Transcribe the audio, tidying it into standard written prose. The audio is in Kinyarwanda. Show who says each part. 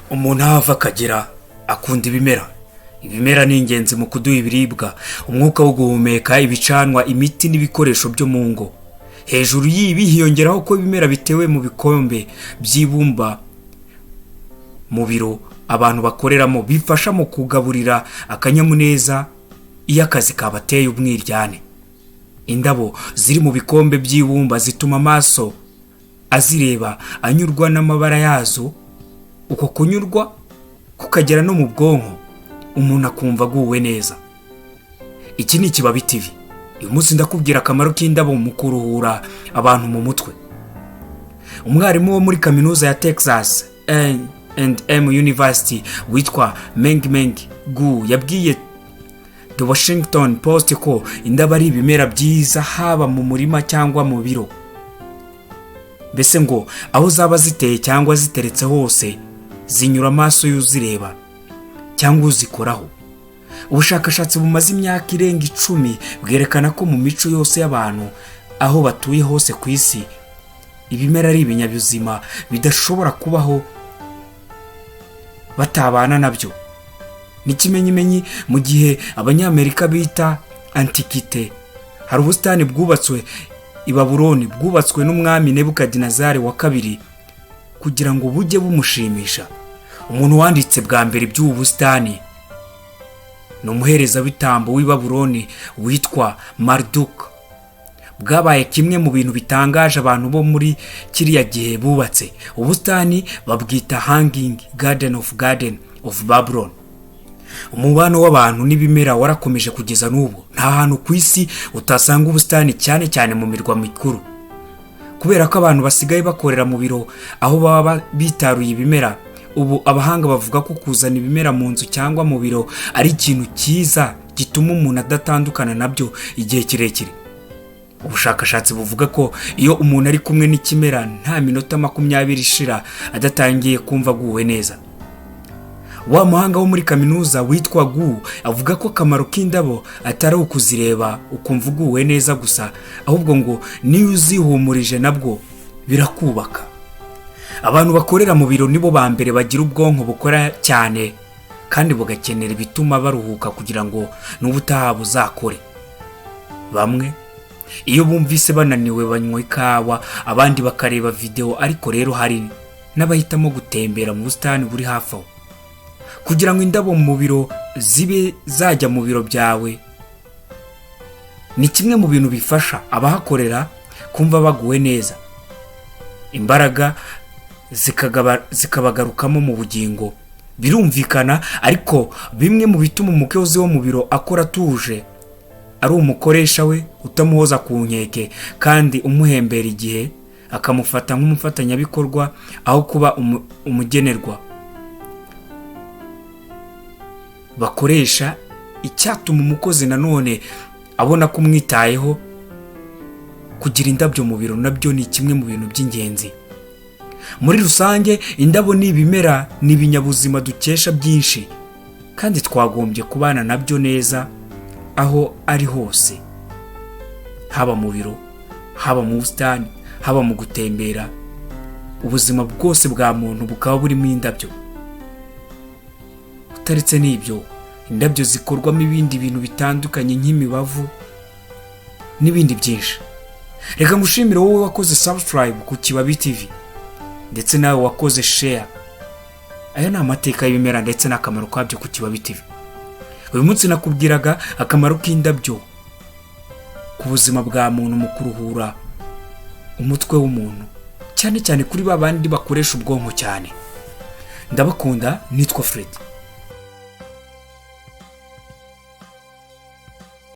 Speaker 1: umuntu ahava akagera akunda ibimera. Ibimera ni ingenzi mu kuduha ibiribwa, umwuka wo guhumeka, ibicanwa, imiti n'ibikoresho byo mu ngo. Hejuru y'ibi hiyongeraho ko ibimera bitewe mu bikombe by'ibumba mu biro abantu bakoreramo bifasha mu kugaburira akanyamuneza iyo akazi kabateye umwiryane. Indabo ziri mu bikombe by'ibumba zituma amaso azireba anyurwa n'amabara yazo, uko kunyurwa kukagera no mu bwonko umuntu akumva aguwe neza. Iki ni Ikibabi TV. Uyu munsi ndakubwira akamaro k'indabo mu kuruhura abantu mu mutwe. Umwarimu wo muri kaminuza ya Texas A&M University witwa Meng Gu yabwiye The Washington Post ko indabo ari ibimera byiza haba mu murima cyangwa mu biro. Mbese ngo aho zaba ziteye cyangwa ziteretse hose zinyura amaso y'uzireba cyangwa uzikoraho. Ubushakashatsi bumaze imyaka irenga 10 bwerekana ko mu mico yose y'abantu aho batuye hose ku isi ibimera ari ibinyabuzima bidashobora kubaho batabana nabyo. N'ikimenyimenyi mu gihe Abanyamerika bita Antiquite hari ubusitani bwubatswe i Babuloni bwubatswe n'umwami Nebukadinezari wa kabiri kugira ngo bujye bumushimisha. Umuntu wanditse bwa mbere by'ubu busitani ni umuherezabitambo w'i Babuloni witwa Marduk. Bwabaye kimwe mu bintu bitangaje abantu bo muri kiriya gihe bubatse. Ubusitani babwita Hanging Garden of Babylon. Umubano w'abantu n'ibimera warakomeje kugeza n'ubu. Nta hantu ku isi utasanga ubusitani cyane cyane mu mirwa mikuru. Kubera ko abantu basigaye bakorera mu biro aho baba bitaruye ibimera, ubu abahanga bavuga ko kuzana ibimera mu nzu cyangwa mu biro ari ikintu cyiza gituma umuntu adatandukana nabyo igihe kirekire. Ubushakashatsi buvuga ko iyo umuntu ari kumwe n'ikimera nta minota 20 ishira adatangiye kumva aguwe neza. Wa muhanga wo muri kaminuza witwa Gu avuga ko akamaro k'indabo atari ukuzireba ukumva uguwe neza gusa, ahubwo ngo niyo uzihumurije nabwo birakubaka. Abantu bakorera mu biro nibo ba mbere bagira ubwonko bukora cyane kandi bugakenera ibituma baruhuka kugira ngo n'ubutaha buzakore. Bamwe iyo bumvise bananiwe banywa ikawa, abandi bakareba video, ariko rero hari n'abahitamo gutembera mu busitani buri hafi aho kugira ngo indabo mu biro zibe zajya mu biro byawe. Ni kimwe mu bintu bifasha abahakorera kumva baguwe neza, imbaraga zikabagarukamo mu bugingo. Birumvikana, ariko bimwe mu bituma umukozi wo mu biro akora tuje ari umukoresha we utamuhoza ku nkeke kandi umuhembera igihe akamufata nk'umufatanyabikorwa aho kuba umugenerwa. Bakoresha icyatuma umukozi nanone abona kumwitayeho. Kugira indabyo mu biro nabyo ni kimwe mu bintu by'ingenzi. Muri rusange indabo ni ibimera ni ibinyabuzima dukesha byinshi kandi twagombye kubana nabyo neza aho ari hose, haba mu biro, haba mu busitani, haba mu gutembera. Ubuzima bwose bwa muntu bukaba burimo indabyo. Utaretse n'ibyo, indabyo zikorwamo ibindi bintu bitandukanye nk'imibavu n'ibindi byinshi. Reka ngushimire wowe wakoze subscribe ku Kibabi TV ndetse nawe wakoze share. Aya ni amateka y'ibimera ndetse n'akamaro kabyo ku Kibabi TV. Uyu munsi nakubwiraga akamaro k'indabyo ku buzima bwa muntu mu kuruhura umutwe w'umuntu, cyane cyane kuri babandi bakoresha ubwonko cyane. Ndabakunda, nitwa Fred.